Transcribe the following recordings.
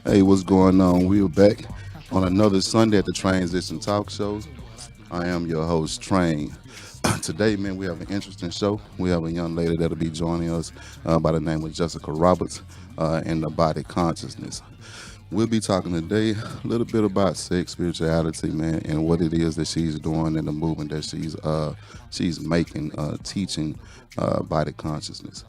Hey, what's going on? We're back on another Sunday at the Transition Talk Show. I am your host, Train. Today, man, we have an interesting show. We have a young lady that'll be joining us by the name of Jessica Roberts in the body consciousness. We'll be talking today a little bit about sex, spirituality, man, and what it is that she's doing and the movement that she's making, teaching body consciousness.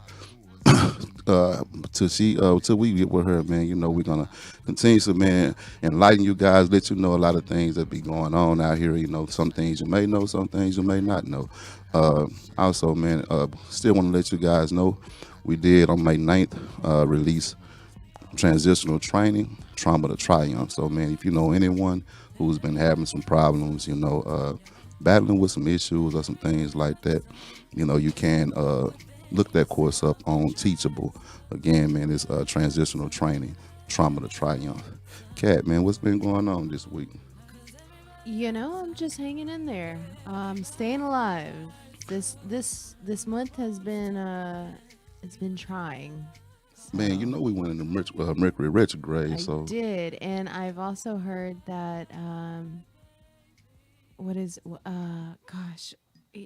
Till we get with her, man, we're gonna continue to, man, enlighten you guys, let you know a lot of things that be going on out here. Some things you may know, some things you may not know. Also, man, still want to let you guys know we did on May 9th release transitional training, trauma to triumph. So, man, if you know anyone who's been having some problems, battling with some issues or some things like that, you can look that course up on Teachable. Again, man, it's transitional training, trauma to triumph. Kat, man, what's been going on this week? I'm just hanging in there. Staying alive. This month has been it's been trying. Man, So we went into Mercury retrograde, I so did, and I've also heard that what is gosh,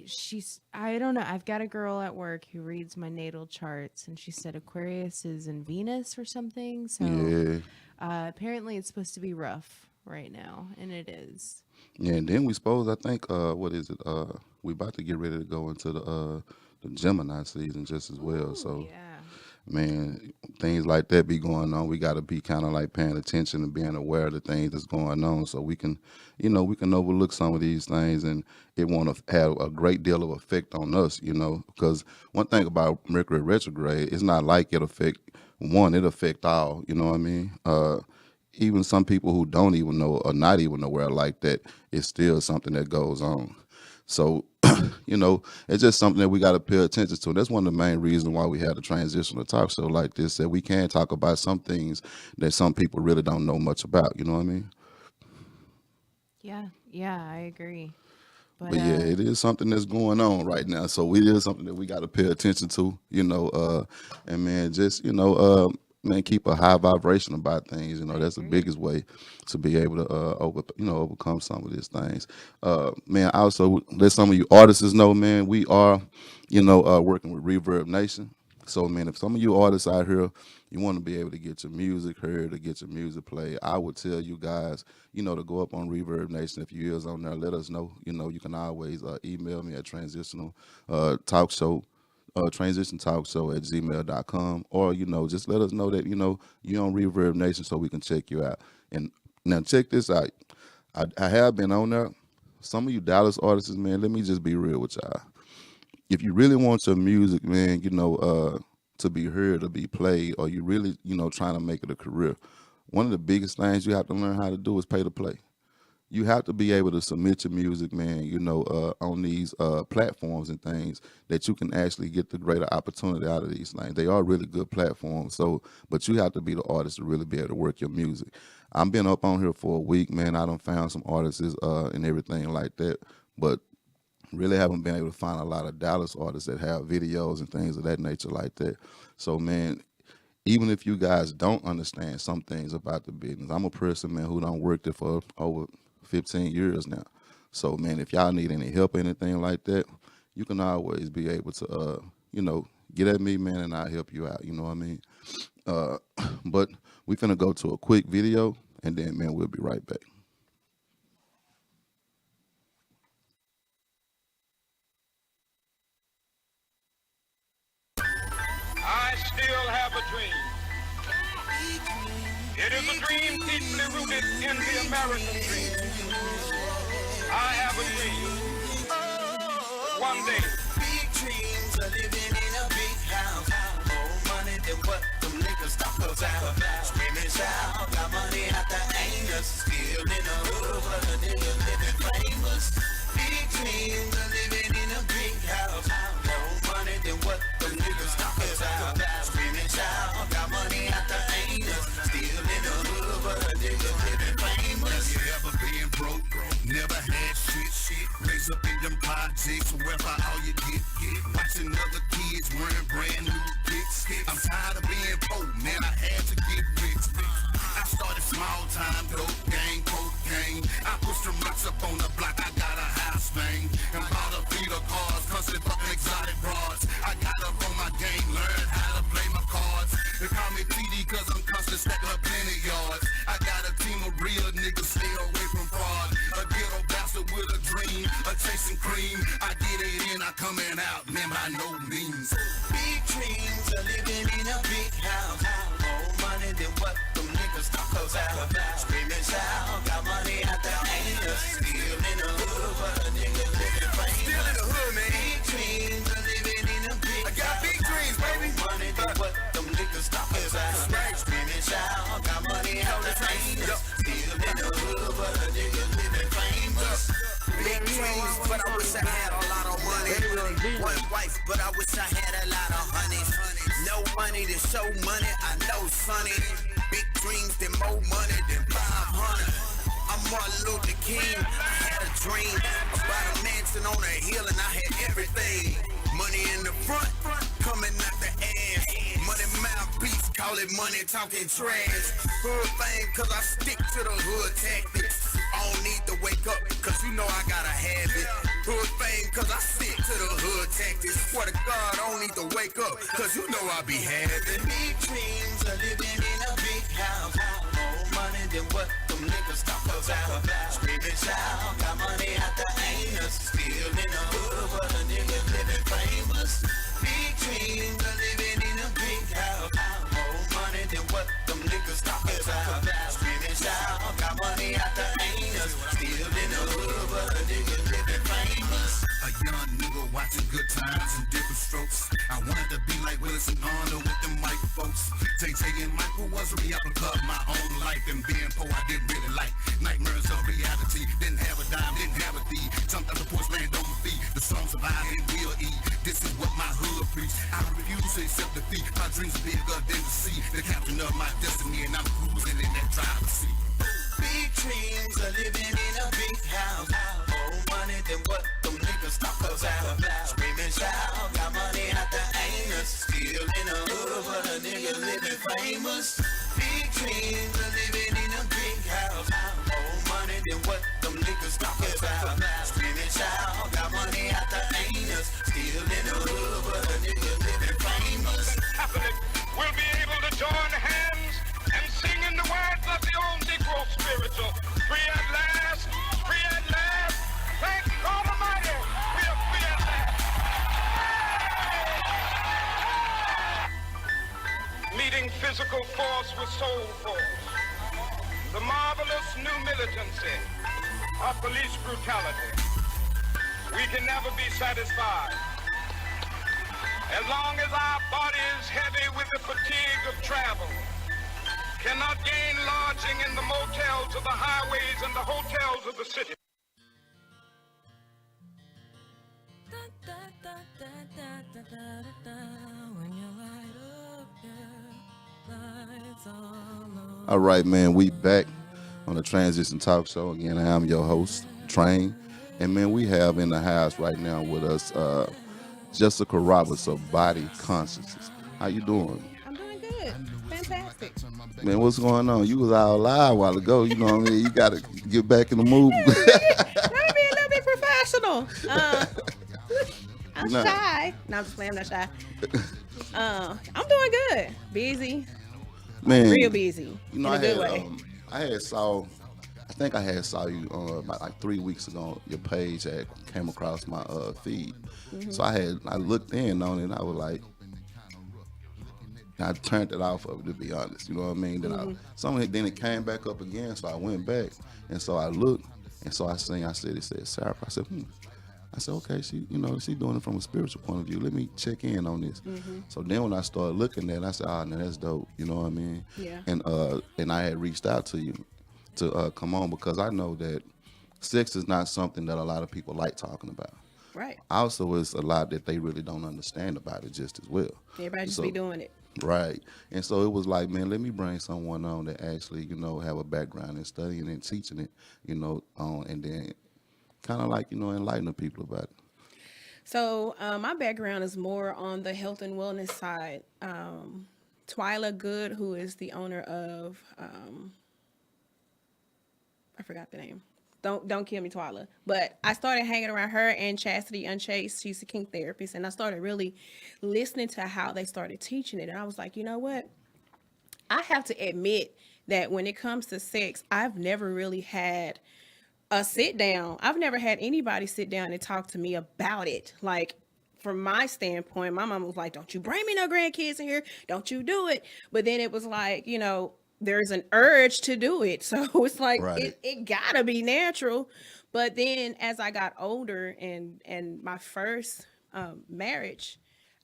she's I don't know. I've got a girl at work who reads my natal charts, and she said Aquarius is in Venus or something. So yeah. apparently it's supposed to be rough right now, and it is. Yeah, and then we suppose I think what is it? We about to get ready to go into the Gemini season just as well. Oh So, yeah. man, things like that be going on. We got to be kind of like paying attention and being aware of the things that's going on, so we can overlook some of these things, and it won't have a great deal of effect on us. Because one thing about Mercury retrograde, it's not like it affect one; it affect all. You know what I mean? Even some people who don't even know or not even aware like that, it's still something that goes on. So, it's just something that we got to pay attention to. That's one of the main reasons why we had a transitional talk show like this, that we can talk about some things that some people really don't know much about. You know what I mean? Yeah, yeah, I agree. But But yeah, it is something that's going on right now. So it is something that we got to pay attention to, and man, just, man, keep a high vibration about things. I That's the agree. biggest way to be able to overcome some of these things. Man, also let some of you artists know, man, we are, working with Reverb Nation. So, man, if some of you artists out here, you want to be able to get your music heard, to get your music played, I would tell you guys, to go up on Reverb Nation. If you is on there, let us know. You can always email me at transitional talk show, transition talk show at gmail.com, or, just let us know that, you're on Reverb Nation so we can check you out. And now check this out. I have been on there. Some of you Dallas artists, man, let me just be real with y'all. If you really want your music, man, to be heard or be played, or you really, trying to make it a career, one of the biggest things you have to learn how to do is pay to play. You have to be able to submit your music, man, on these platforms and things that you can actually get the greater opportunity out of these things. They are really good platforms. So, but you have to be the artist to really be able to work your music. I've been up on here for a week, man. I done found some artists and everything like that. But really haven't been able to find a lot of Dallas artists that have videos and things of that nature like that. So, man, even if you guys don't understand some things about the business, I'm a person, man, who done worked it for over 15 years now. So, man, if y'all need any help or anything like that, you can always be able to, get at me, man, and I'll help you out. You know what I mean? Uh, but we finna go to a quick video, and then, man, we'll be right back. I still have a dream. It is a dream deeply rooted in the American dream. I have a dream. One day. Big dreams of living in a big house. More money than what them niggas talk about. Screaming shout, got money out the anus. Still in the hood, but a nigga living famous. Big dreams of living in a big house. More money than what them niggas talk about. Screaming shout, got money out the anus. Still in the hood, but a nigga living famous. You ever been broke? Never had shit. Raise up in them projects, whereby all you get. Watching other kids wearing brand new kicks. I'm tired of being poor, man, I had to get rich. cream. I get it in, I coming out, man, by no means. Big dreams of living in a big house. More money than what them niggas talk out. Screaming shout, got money out the anus. Still in the hood, but a nigga living famous. Still in the hood, man. Big dreams of living in a big house. I got big dreams, baby. More money than what them niggas talk out. Screaming shout, got money out the anus. Still in the hood, but a nigga living famous. Big dreams, but I wish I had a lot of money. One wife, but I wish I had a lot of honey. No money to show money, I know, sonny. Big dreams, then more money than 500. I'm Martin Luther King, I had a dream about a mansion on a hill and I had everything. Money in the front, coming out the ass. Money mouthpiece, call it money talking trash. Hood thing, cause I stick to the hood tactics. I don't need to wake up, cause you know I gotta have it. Hood thing, cause I stick to the hood tactics. Swear to God, I don't need to wake up, cause you know I be having. Big dreams of living in a big house. More money than what them niggas talk about. Screaming shout, got money out the anus. Still in the hood, but a nigga living famous. Big dreams of living in a big house. More money than what them niggas talk about. Screaming shout, got money out the anus. Still in the hood, but a nigga living famous. A young nigga watching good times and different strokes. I wanted to be like Willis and Arnold with them white folks. Tay and Michael was a replica of my own life. And being poor, I didn't really like nightmares of reality. Didn't have a dime, didn't have a thief. Jumped out the porch, land on my feet. The song survived and will eat. This is what my hood preach. I refuse to accept defeat. My dreams bigger than the sea. The captain of my destiny, and I'm cruising in that driver's seat. Big dreams of living in a big house. More money than what them niggas talk about. Screaming shout, got money out the anus. Still in the hood, but a nigga living famous. Big dreams of living in a big house. More money than what them niggas talk about. Screaming shout, got money out the anus. Still in the hood, but a nigga living famous. Catholic will be able to join hands and sing in the words of the old Negro spiritual. Free at last, free at last. Thank God Almighty, we are free at last. Meeting physical force with soul force. The marvelous new militancy of police brutality. We can never be satisfied. As long as our body is heavy with the fatigue of travel, cannot gain lodging in the motels of the highways and the hotels of the city. All right, man, we back on the Transition Talk Show. Again, I am your host, Train. And, man, we have in the house right now with us Jessica Roberts of Body Consciousness. How you doing? I'm doing good. Fantastic. Man, what's going on? You was out live a while ago. You know what I mean? You got to get back in the mood. Let me be a little bit professional. I'm Nah. shy. No, I'm just playing. I'm not shy. I'm doing good. Busy. Man, Real busy. You know, in a good way. I think I had saw you about like 3 weeks ago. Your page had came across my feed, so I looked in on it. And I was like, I turned it off of it, to be honest. You know what I mean? Then then it came back up again, so I went back and so I looked and so I seen. I said, it said Sarah. I said, I said, okay, she doing it from a spiritual point of view. Let me check in on this. So then when I started looking at it, I said, now that's dope. You know what I mean? Yeah. And I had reached out to you to come on because I know that sex is not something that a lot of people like talking about. Right. Also, it's a lot that they really don't understand about it just as well. Everybody just be doing it. Right. And so it was like, man, let me bring someone on that actually, have a background in studying and teaching it, and then kind of like, enlighten the people about it. So my background is more on the health and wellness side. Twyla Good, who is the owner of, I forgot the name. Don't kill me, Twyla. But I started hanging around her and Chastity Unchased. She's a kink therapist. And I started really listening to how they started teaching it. And I was like, you know what? I have to admit that when it comes to sex, I've never really had a sit down. I've never had anybody sit down and talk to me about it. Like, from my standpoint, my mom was like, don't you bring me no grandkids in here. Don't you do it. But then it was like, there's an urge to do it. So it's like, Right. it gotta be natural. But then as I got older and my first marriage,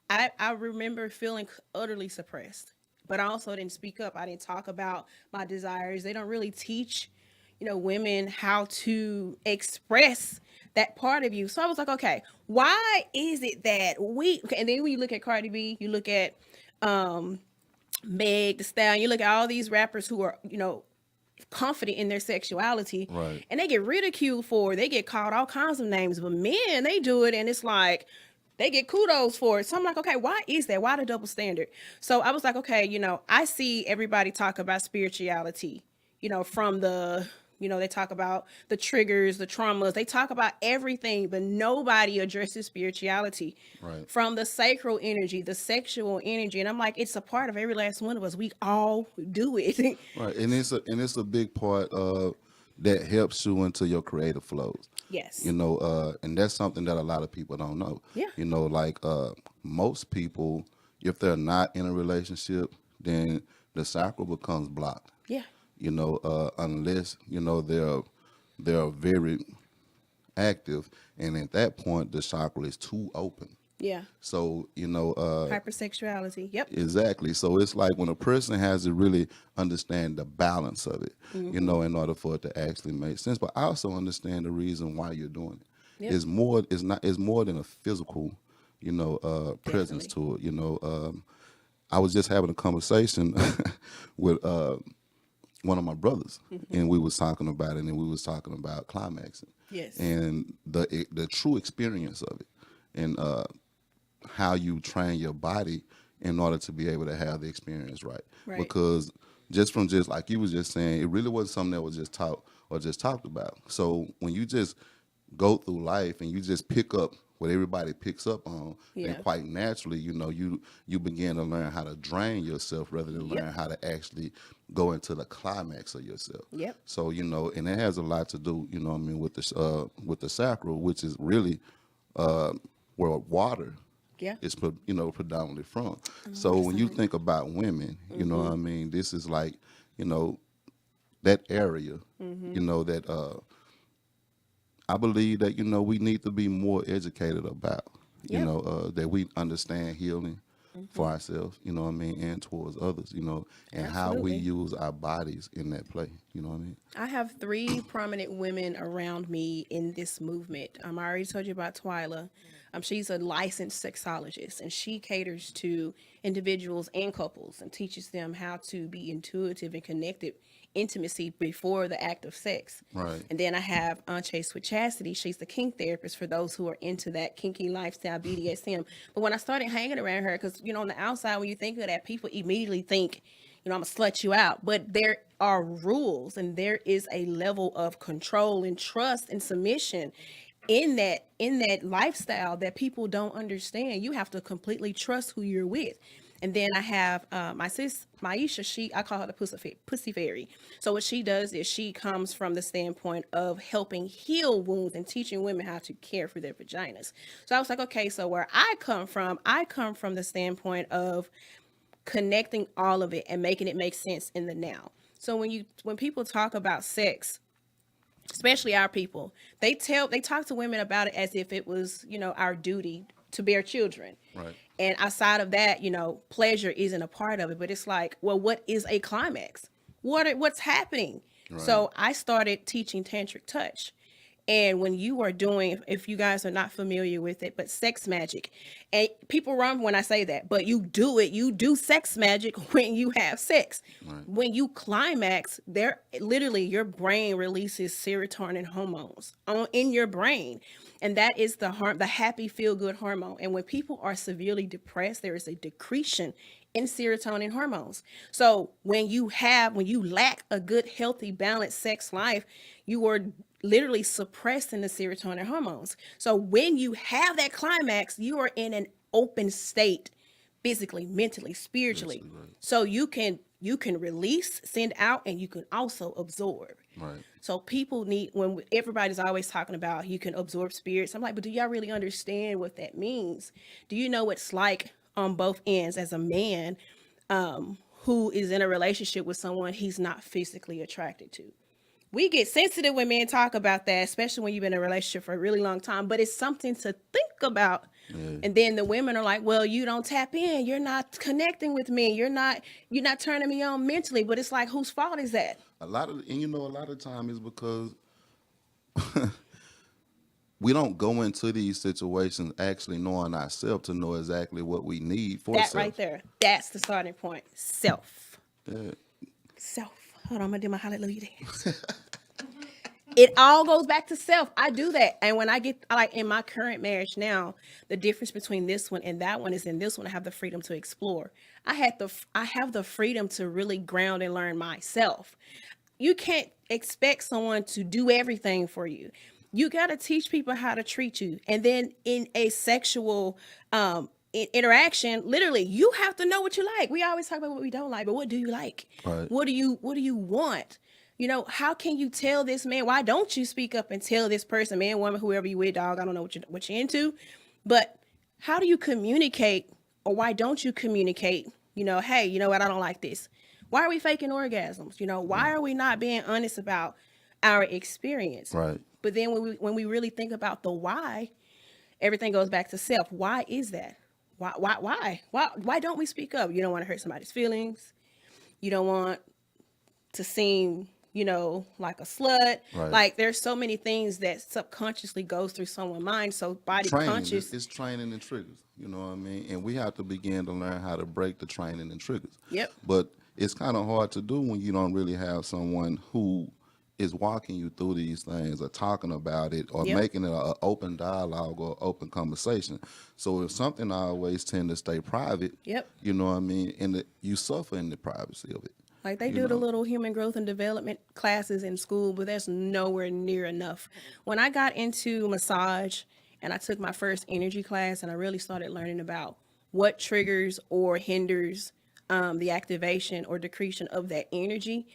I remember feeling utterly suppressed. But I also didn't speak up. I didn't talk about my desires. They don't really teach, women how to express that part of you. So I was like, okay, why is it that and then when you look at Cardi B, you look at Meg Thee Stallion, you look at all these rappers who are, confident in their sexuality, Right. and they get ridiculed for it. They get called all kinds of names, but men, they do it, and it's like they get kudos for it. So I'm like, okay, why is that? Why the double standard? So I was like, okay, I see everybody talk about spirituality, from the, they talk about the triggers, the traumas, they talk about everything, but nobody addresses spirituality. Right. From the sacral energy, the sexual energy. And I'm like, it's a part of every last one of us. We all do it. Right. And it's a big part that helps you into your creative flows. Yes. And that's something that a lot of people don't know. Yeah. Like most people, if they're not in a relationship, then the sacral becomes blocked. Yeah. Unless they're very active, and at that point the chakra is too open. Yeah. So Hypersexuality. Yep. exactly. So it's like when a person has to really understand the balance of it, in order for it to actually make sense. But I also understand the reason why you're doing it. Yep. It's more than a physical, presence to it. I was just having a conversation with one of my brothers, and we was talking about it, and we was talking about climaxing. Yes. And the true experience of it, and how you train your body in order to be able to have the experience right. Because just like you was just saying, it really wasn't something that was just taught or just talked about. So when you just go through life and you just pick up what everybody picks up on, Yeah. and quite naturally, you begin to learn how to drain yourself rather than Yep. learn how to actually go into the climax of yourself. Yep. So and it has a lot to do, with the sacral, which is really where water Yeah. is predominantly from. So when you think about women, this is like, that area, that I believe that we need to be more educated about, Yep. that we understand healing for ourselves, and towards others, and how we Absolutely. use our bodies in that play, you know what I mean? I have 3 prominent women around me in this movement. I already told you about Twyla. She's a licensed sexologist, and she caters to individuals and couples and teaches them how to be intuitive and connected intimacy before the act of sex. Right. And then I have Chase with Chastity. She's the kink therapist for those who are into that kinky lifestyle, BDSM. But when I started hanging around her, because, on the outside, when you think of that, people immediately think, I'm going to slut you out. But there are rules, and there is a level of control and trust and submission in that lifestyle that people don't understand. You have to completely trust who you're with. And then I have my sis Maisha. I call her the pussy fairy. So what she does is she comes from the standpoint of helping heal wounds and teaching women how to care for their vaginas. So I was like, okay, so where I come from the standpoint of connecting all of it and making it make sense in the now. So when people talk about sex, especially our people, they talk to women about it as if it was, our duty to bear children. Right. And outside of that, pleasure isn't a part of it. But it's like, well, what is a climax? What's happening? Right. So I started teaching tantric touch. And when you are doing, if you guys are not familiar with it, but sex magic, and people run when I say that, but you do sex magic when you have sex. Right. When you climax, literally your brain releases serotonin hormones in your brain. And that is the happy feel good hormone. And when people are severely depressed, there is a decretion in serotonin hormones. So when you lack a good, healthy, balanced sex life, you are literally suppressing the serotonin hormones. So when you have that climax, you are in an open state, physically, mentally, spiritually. Right. So you can release, send out, and you can also absorb. Right. So people need, when everybody's always talking about you can absorb spirits, I'm like, but do y'all really understand what that means? Do you know what it's like on both ends as a man who is in a relationship with someone he's not physically attracted to? We get sensitive when men talk about that, especially when you've been in a relationship for a really long time, but it's something to think about. Yeah. And then the women are like, well, you don't tap in. You're not connecting with me. You're not turning me on mentally. But it's like, whose fault is that? A lot of, and you know, a lot of time is because we don't go into these situations actually knowing ourselves to know exactly what we need for That self. right there. That's the starting point. Self. Yeah. Self. Hold on, I'm gonna do my hallelujah dance. It all goes back to self. I do that. And when I get, like in my current marriage now, the difference between this one and that one is in this one, I have the freedom to explore. I have the freedom to really ground and learn myself. You can't expect someone to do everything for you. You got to teach people how to treat you. And then in a sexual interaction, literally, you have to know what you like. We always talk about what we don't like, but what do you like? Right. What do you want? You know, how can you tell this man? Why don't you speak up and tell this person, man, woman, whoever you with, dog? I don't know what you're into, but how do you communicate, or why don't you communicate? You know, hey, you know what? I don't like this. Why are we faking orgasms? You know, why are we not being honest about our experience? Right. But then when we really think about the why, everything goes back to self. Why is that? Why don't we speak up? You don't want to hurt somebody's feelings. You don't want to seem, you know, like a slut. Right. Like there's so many things that subconsciously goes through someone's mind. So body Training. conscious. It's training and triggers. You know what I mean? And we have to begin to learn how to break the training and triggers. Yep. But it's kind of hard to do when you don't really have someone who is walking you through these things or talking about it or Yep. making it an open dialogue or open conversation. So if something, I always tend to stay private. Yep. You know what I mean? And you suffer in the privacy of it. Like they You do the know. little human growth and development classes in school, but that's nowhere near enough. When I got into massage and I took my first energy class and I really started learning about what triggers or hinders the activation or decretion of that energy.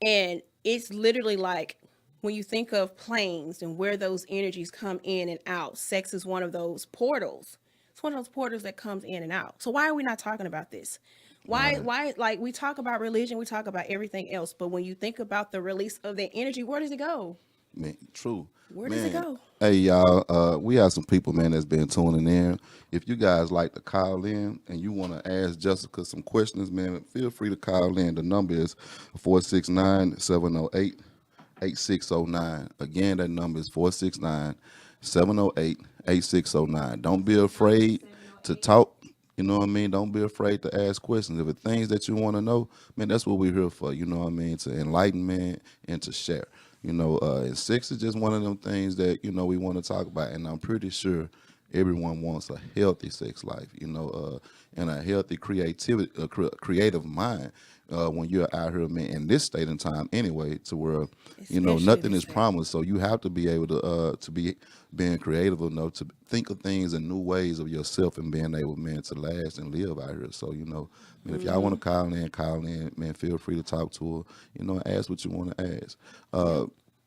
And it's literally like when you think of planes and where those energies come in and out, sex is one of those portals. It's one of those portals that comes in and out. So why are we not talking about this? Why, like we talk about religion, we talk about everything else, but when you think about the release of that energy, where does it go? Man, true. Where does it Man, go? Hey y'all, we have some people, man, that's been tuning in. If you guys like to call in and you want to ask Jessica some questions, man, feel free to call in. The number is 469-708-8609. Again, that number is 469-708-8609. Don't be afraid to talk. You know what I mean? Don't be afraid to ask questions. If it's things that you want to know, man, that's what we're here for. You know what I mean? To enlighten, man, and to share. You know, and sex is just one of them things that, you know, we want to talk about. And I'm pretty sure everyone wants a healthy sex life, you know, and a healthy creative mind when you're out here, man, in this state and time anyway, to where, you know, Especially nothing this is promised. So you have to be able to be being creative enough to think of things in new ways of yourself and being able, man, to last and live out here. So, you know, man, if y'all want to call in, man, feel free to talk to her, you know, ask what you want to ask.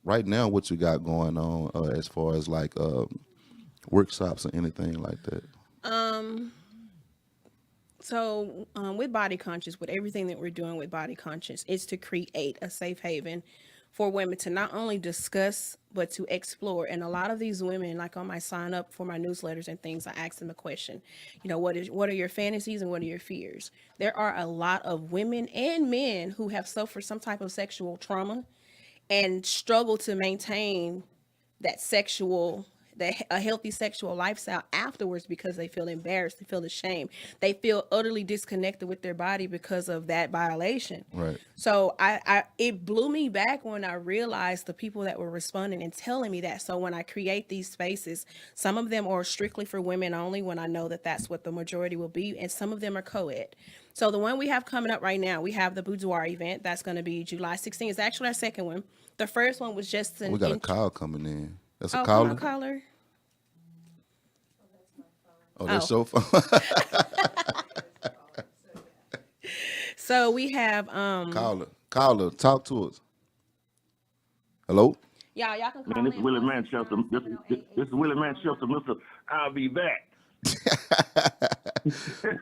Right now, what you got going on as far as like workshops or anything like that? So with Body Conscious, with everything that we're doing with Body Conscious, is to create a safe haven for women to not only discuss, but to explore. And a lot of these women, like on my sign up for my newsletters and things, I ask them a question, you know, what are your fantasies and what are your fears? There are a lot of women and men who have suffered some type of sexual trauma and struggle to maintain a healthy sexual lifestyle afterwards because they feel embarrassed, they feel ashamed, they feel utterly disconnected with their body because of that violation. Right. So it blew me back when I realized the people that were responding and telling me that. So when I create these spaces, some of them are strictly for women only when I know that that's what the majority will be, and some of them are co-ed. So the one we have coming up right now, we have the Boudoir event. That's going to be July 16th. It's actually our second one. The first one was just We got a call coming in. That's a come caller? on, caller. Oh, that's your phone? So we have Caller, talk to us. Hello. Y'all can Man, call this is in Willie one six Manchester. nine This, seven zero this, eight this eight is two Willie one Manchester, one. Mr. I'll be back.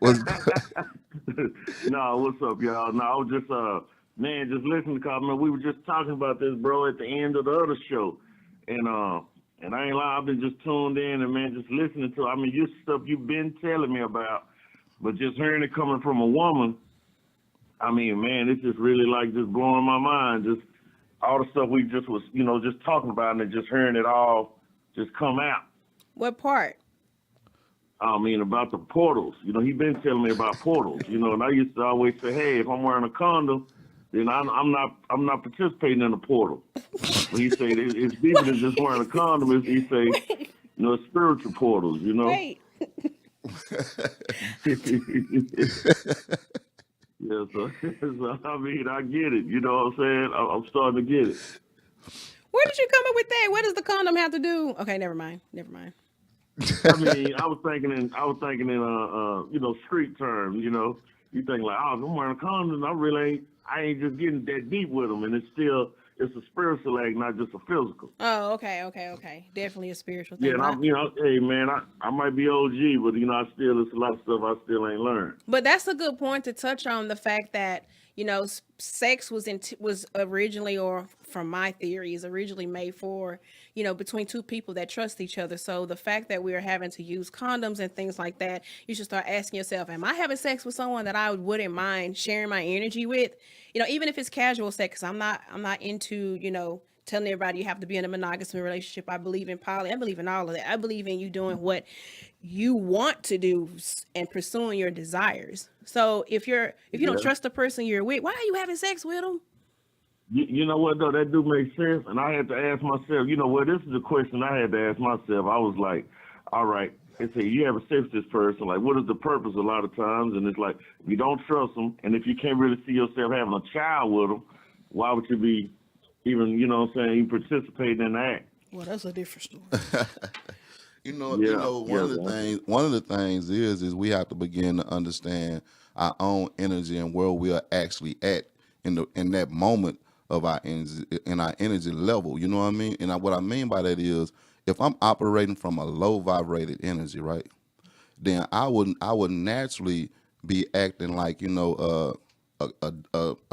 What's good? No, what's up, y'all? No, I was just man, just listening to man. We were just talking about this, bro, at the end of the other show. And I ain't lying, I've been just tuned in and man, just listening to your stuff you've been telling me about, but just hearing it coming from a woman, man, it's just really like just blowing my mind. Just all the stuff we just was, just talking about and just hearing it all just come out. What part? About the portals. He been telling me about portals. And I used to always say, hey, if I'm wearing a condom, then I'm not participating in the portal. When he say it's deeper than just wearing a condom, he say, Wait, it's spiritual portals. wait. Yeah, so, I get it. You know what I'm saying? I'm starting to get it. Where did you come up with that? What does the condom have to do? Okay, never mind. Never mind. I was thinking in street terms. You think like, oh, if I'm wearing a condom, I ain't just getting that deep with them, and it's a spiritual act, not just a physical. Oh, okay. Definitely a spiritual Yeah, thing. and hey man, I might be OG, but there's a lot of stuff I still ain't learned. But that's a good point to touch on the fact that sex was originally, or from my theory, is originally made for between two people that trust each other. So the fact that we are having to use condoms and things like that, you should start asking yourself, am I having sex with someone that I wouldn't mind sharing my energy with? Even if it's casual sex, 'cause I'm not into telling everybody you have to be in a monogamous relationship. I believe in poly. I believe in all of that. I believe in you doing what you want to do and pursuing your desires. So if you don't trust the person you're with, why are you having sex with them? You know what though? That do make sense. And I had to ask myself, this is a question I had to ask myself. I was like, all right, they say you have a sex with this person. Like, what is the purpose a lot of times? And it's like, if you don't trust them, and if you can't really see yourself having a child with them, why would you be even, you participating in that? Well, that's a different story. One of the things is we have to begin to understand our own energy and where we are actually at in that moment of our energy level. You know what I mean? And what I mean by that is, if I'm operating from a low vibrated energy, right, then I would naturally be acting like a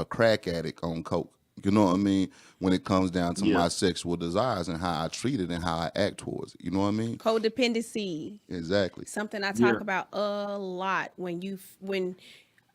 crack addict on coke. You know what I mean? When it comes down to my sexual desires and how I treat it and how I act towards it. You know what I mean? Codependency. Exactly. Something I talk about a lot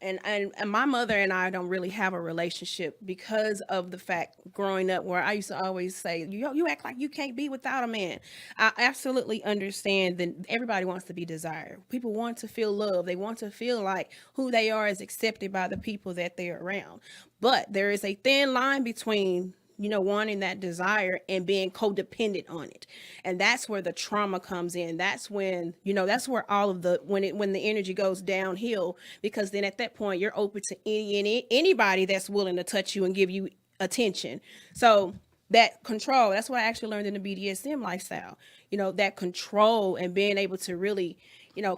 and my mother and I don't really have a relationship because of the fact growing up where I used to always say, you act like you can't be without a man. I absolutely understand that everybody wants to be desired. People want to feel love. They want to feel like who they are is accepted by the people that they're around. But there is a thin line between wanting that desire and being codependent on it. And that's where the trauma comes in. That's when, that's where all of when the energy goes downhill, because then at that point you're open to anybody that's willing to touch you and give you attention. So that control, that's what I actually learned in the BDSM lifestyle, that control and being able to really,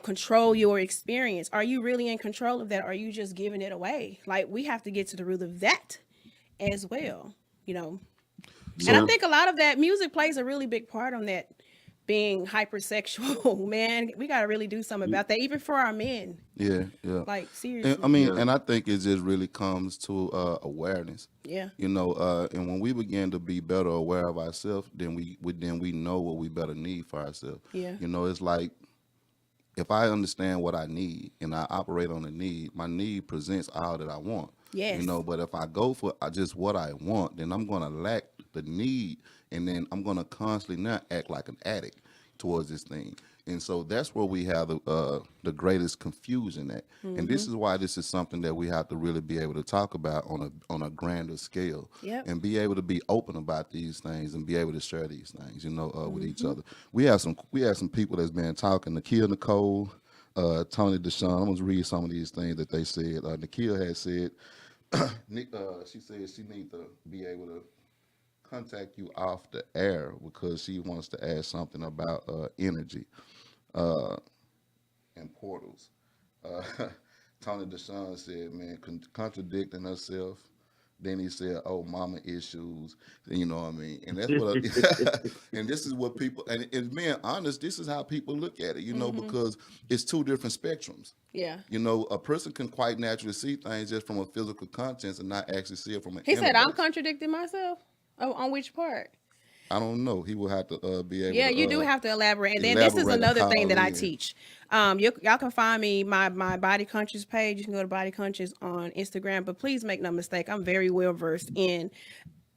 control your experience. Are you really in control of that? Or are you just giving it away? Like, we have to get to the root of that as well. And I think a lot of that music plays a really big part on that, being hypersexual. Man, we got to really do something about that, even for our men. Yeah. Like, seriously. And I think it just really comes to awareness. Yeah. And when we begin to be better aware of ourselves, then we know what we better need for ourselves. Yeah. It's like, if I understand what I need and I operate on a need, my need presents all that I want. Yes. But if I go for just what I want, then I'm going to lack the need, and then I'm going to constantly not act like an addict towards this thing. And so that's where we have the greatest confusion at. Mm-hmm. And this is why this is something that we have to really be able to talk about on a grander scale. Yep. And be able to be open about these things and be able to share these things, with each other. We have some people that's been talking. Nakia Nicole, Tony Deshawn. I'm going to read some of these things that they said. Nakia had said, she said she needs to be able to contact you off the air because she wants to ask something about energy and portals. Tony Deshawn said, man, contradicting herself. Then he said, "Oh, mama issues," you know what I mean? And that's what, and this is what people, and being honest, this is how people look at it, you know, because it's two different spectrums. Yeah. You know, a person can quite naturally see things just from a physical contents and not actually see it from an He inner said, I'm base. contradicting myself. Oh, on which part? I don't know. He will have to be able Yeah, to. you do have to elaborate. And then this is elaborate and another thing call that I in. teach. Y'all can find me, my Body Conscious page. You can go to Body Conscious on Instagram. But please make no mistake, I'm very well versed in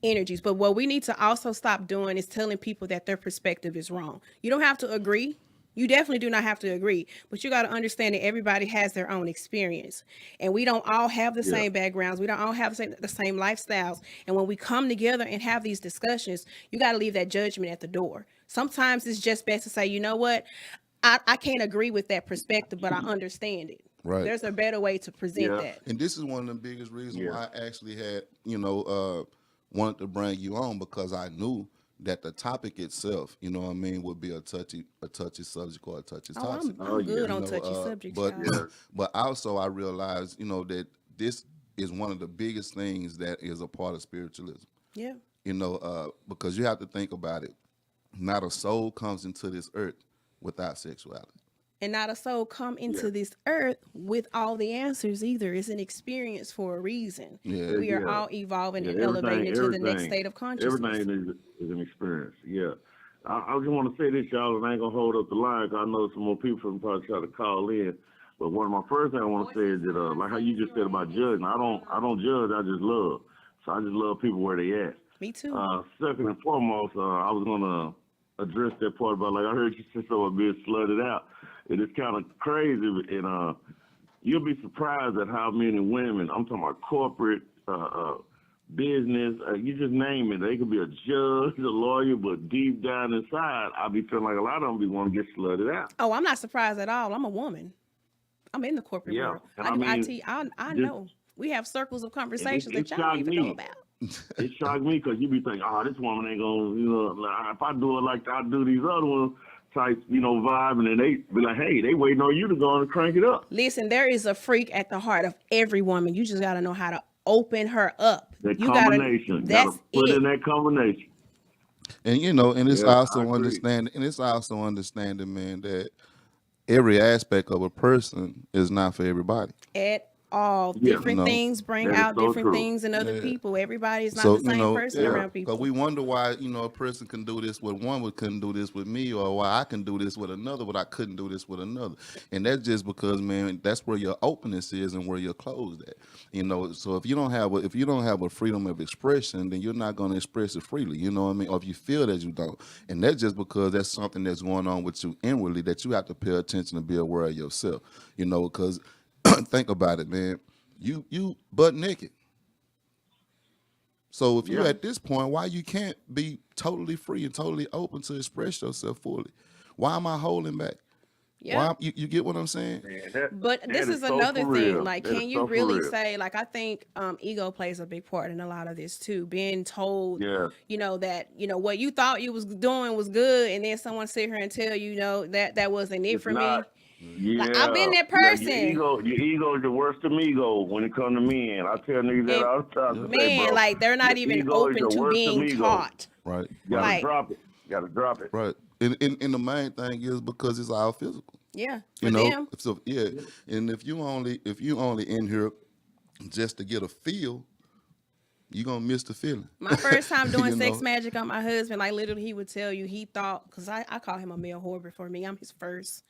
energies. But what we need to also stop doing is telling people that their perspective is wrong. You don't have to agree. You definitely do not have to agree, but you got to understand that everybody has their own experience, and we don't all have the same backgrounds. We don't all have the same lifestyles. And when we come together and have these discussions, you got to leave that judgment at the door. Sometimes it's just best to say, you know what, I can't agree with that perspective, but I understand it. Right. There's a better way to present that. And this is one of the biggest reasons why I actually had, you know, wanted to bring you on, because I knew that the topic itself, you know what I mean, would be a touchy subject or a touchy topic. I'm good on You know, touchy subjects. But y'all. but also I realized, you know, that this is one of the biggest things that is a part of spiritualism. Yeah. You know, because you have to think about it. Not a soul comes into this earth without sexuality. And not a soul come into this earth with all the answers either. It's an experience for a reason. Yeah. We are all evolving and elevating into the next state of consciousness. Everything is an experience. Yeah. I just want to say this, y'all, and I ain't gonna hold up the line, 'cause I know some more people from probably try to call in. But one of my first things I want to say is that, like how you just said about judging, I don't judge, I just love. So I just love people where they at. Me too. Second and foremost, I was gonna address that part about, like, I heard you say something about being slutted out. And it's kind of crazy, and you'll be surprised at how many women, I'm talking about corporate, business, you just name it. They could be a judge, a lawyer, but deep down inside, I be feeling like a lot of them be want to get slutted out. Oh, I'm not surprised at all. I'm a woman. I'm in the corporate world. and I do I mean, IT. I know. We have circles of conversations that y'all don't even know about. It shocked me because you be thinking, oh, this woman ain't gonna, you know, like, if I do it like I do these other ones, type, you know, vibe, and then they be like, hey, they waiting on you to go and crank it up. Listen, there is a freak at the heart of every woman. You just got to know how to open her up. That you combination. That's put it. in that combination. And you know, and it's Yeah, I also agree. understanding, man, that every aspect of a person is not for everybody. At all. Yeah. Different No, things bring that is out so different true. things in other people. Everybody is not So the same person around people. But we wonder why, you know, a person can do this with one, but couldn't do this with me, or why I can do this with another, but I couldn't do this with another. And that's just because, man, that's where your openness is and where you're closed at. You know, so if you don't have a freedom of expression, then you're not going to express it freely. You know what I mean? Or if you feel that you don't, and that's just because that's something that's going on with you inwardly that you have to pay attention to be aware of yourself. You know, because think about it, man. You butt naked. So if you're at this point, why you can't be totally free and totally open to express yourself fully? Why am I holding back? Yeah. Why you get what I'm saying? But this is so another for thing. real. Like, That can is you so for really real. say, like, I think ego plays a big part in a lot of this too. Being told, Yeah. you know, that, you know, what you thought you was doing was good, and then someone sit here and tell you, no, that wasn't it It's for not. me. Yeah. Like, I've been that Yeah, person. your ego is the worst amigo when it comes to men. I tell niggas that And all the time. Say, man, bro, like, they're not your even ego is open your to worst being amigo. taught. Right. You gotta Like- drop it. You gotta drop it. Right. And the main thing is because it's all physical. Yeah, You for know. them. So yeah. And if you only in here just to get a feel, you're gonna miss the feeling. My first time doing You sex know? magic on my husband, like, literally, he would tell you he thought, because I call him a male whore before me. I'm his first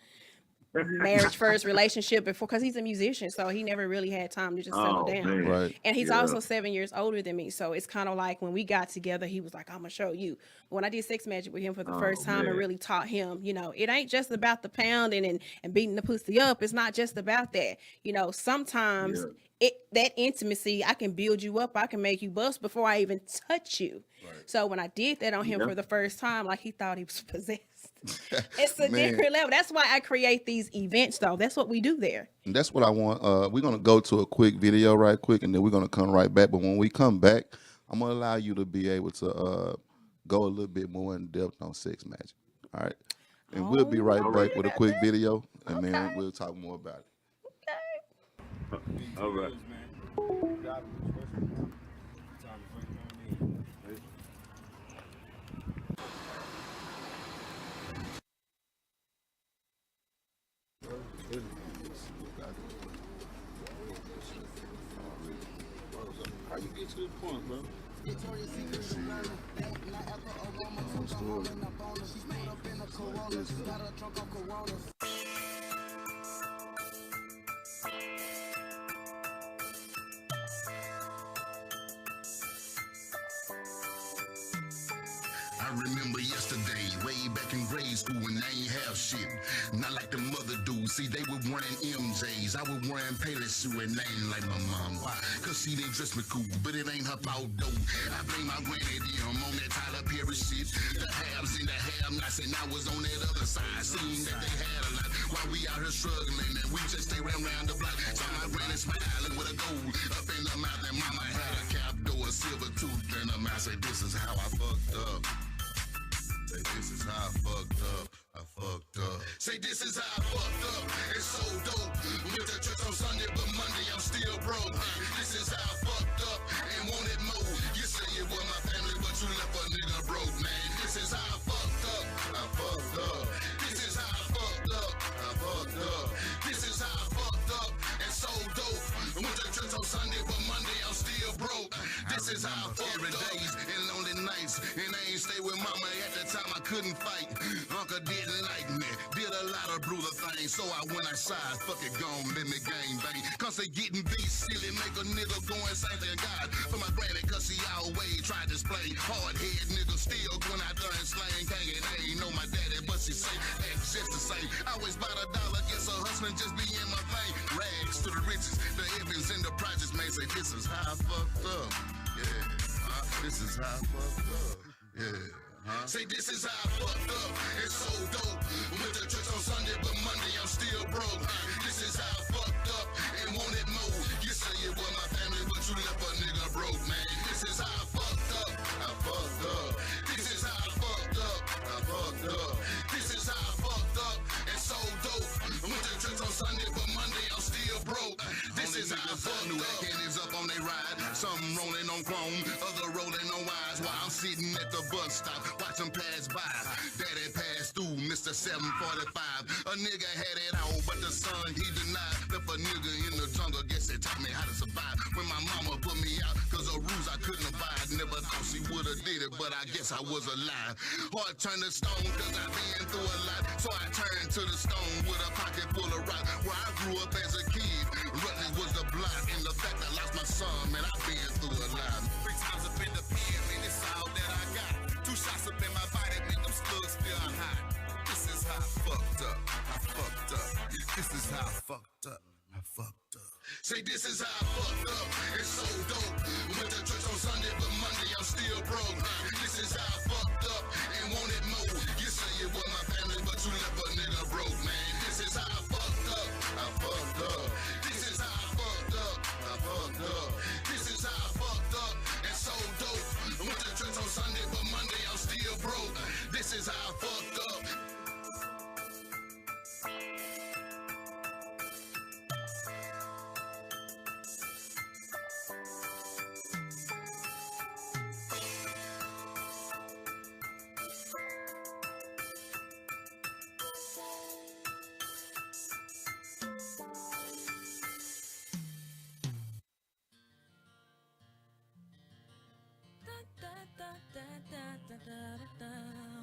marriage, first relationship before, because he's a musician, so he never really had time to just settle Oh, down. man. Right. And he's Yeah. also 7 years older than me, so it's kind of like when we got together, he was like, "I'm gonna show you." When I did sex magic with him for the first time, and man. really taught him, you know, it ain't just about the pounding and beating the pussy up. It's not just about that. You know, sometimes that intimacy, I can build you up, I can make you bust before I even touch you. So when I did that on him for the first time, like, he thought he was possessed. It's a Man. different level. That's why I create these events, though. That's what we do there. And that's what I want. We're gonna go to a quick video right quick, and then we're gonna come right back. But when we come back, I'm gonna allow you to be able to go a little bit more in depth on sex magic. All right, and we'll be right back with a quick video, and then we'll talk more about it. All right. How you get to this point, bro? I remember yesterday, way back in grade school when I ain't have shit. Not like the mother dudes. See, they were wearing MJs. I was wearing Payless shoe and they ain't like my mom. Why? Cause she didn't dress me cool, but it ain't her fault though. I blame my granny them on that Tyler Perry shit. The haves and the have-nots, and I was on that other side. Seeing that they had a lot while we out here struggling, and we just stay round the block. Saw my granny smiling with a gold up in her mouth, and mama had a cap door, a silver tooth in her mouth. Say, this is how I fucked up. Say, this is how I fucked up. I fucked up. Say, this is how I fucked up. It's so dope. Went to church on Sunday, but Monday I'm still broke. This is how I fucked up and wanted more. You say you were my family, but you left a nigga broke, man. This is how I fucked up. I fucked up. This is how I fucked up. I fucked up. This is how I fucked up and so dope. Went to church on Sunday, but Monday I'm still broke. This is how I fucked up. Days and lonely nights, and I ain't stay with mama at the time. I couldn't fight. Uncle didn't like me. Did a lot of brutal things, so I went outside. Fuck it, gone, let me gang bang. Cause they getting beat silly, make a nigga go insane. Thank God for my granny, cause she always tried to play. Hard head nigga still going out there and slaying. Gang and I ain't know my daddy, but she say that's just the same. Always bought $1, guess her husband just be in my thing. Rags to the riches, the Evans and the projects may say this is how I fucked up. Yeah, this is how I fucked up. Yeah. Say, this is how I fucked up. It's so dope. Went to church on Sunday, but Monday I'm still broke. This is how I fucked up and wanted more. You say you were my family, but you left a nigga broke, man. This is how I fucked up. I fucked up. This is how I fucked up. I fucked up. This is how I fucked up and so dope. Went to church on Sunday, but Monday I'm still broke. This is how I fucked up. Cannons up on they ride. Some rolling on chrome, other rolling on wires. While I'm sitting at the bus stop, watch them pass by. Daddy passed through, Mr. 745. A nigga had it all, but the son he denied. Left a nigga in the jungle, guess it taught me how to survive. When my mama put me out, cause of rules I couldn't abide. Never thought she would've did it, but I guess I was alive. Heart turned to stone, cause I been through a lot. So I turned to the stone with a pocket full of rock. Where I grew up as a kid, Rutledge was the block. And the fact I lost my son, man, I've been through a lot. 3 times up in the pen, man, it's all that I got. 2 shots up in my body, make them slugs feel hot. This is how I fucked up. I fucked up. This is how I fucked up. I fucked up. Say, this is how I fucked up. It's so dope. Went to church on Sunday, but Monday I'm still broke. This is how I fucked up and wanted more. You say you were my family, but you left a nigga broke, man. This is how I fucked up. I fucked up. This is how I fucked up. I fucked up. This is how I fucked up and so dope. Went to church on Sunday, but Monday I'm still broke. This is how I fucked up.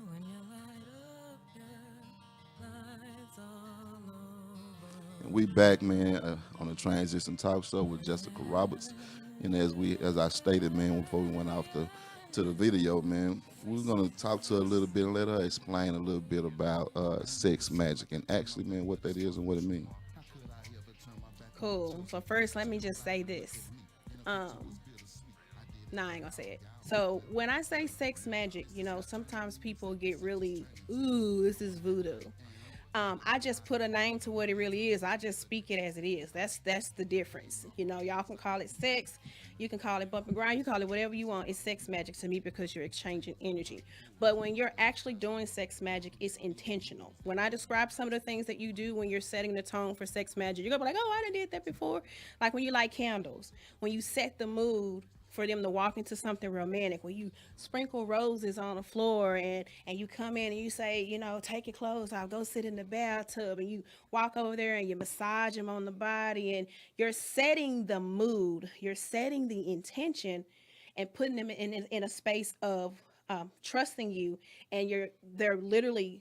When you light up, yeah, lights all over. We back, man, on the Transition Talk Show with Jessica Roberts. And as I stated, man, before we went off to the video, man, we're gonna talk to her a little bit and let her explain a little bit about sex magic and actually, man, what that is and what it means. Cool. So first, let me just say this. Nah, I ain't gonna say it. So when I say sex magic, you know, sometimes people get really, ooh, this is voodoo. I just put a name to what it really is. I just speak it as it is. That's the difference. You know, y'all can call it sex. You can call it bump and grind. You call it whatever you want. It's sex magic to me because you're exchanging energy. But when you're actually doing sex magic, it's intentional. When I describe some of the things that you do when you're setting the tone for sex magic, you're gonna be like, oh, I done did that before. Like when you light candles, when you set the mood for them to walk into something romantic where you sprinkle roses on the floor and you come in and you say, you know, take your clothes off, go sit in the bathtub, and you walk over there and you massage them on the body, and you're setting the mood, you're setting the intention, and putting them in a space of trusting you, and they're literally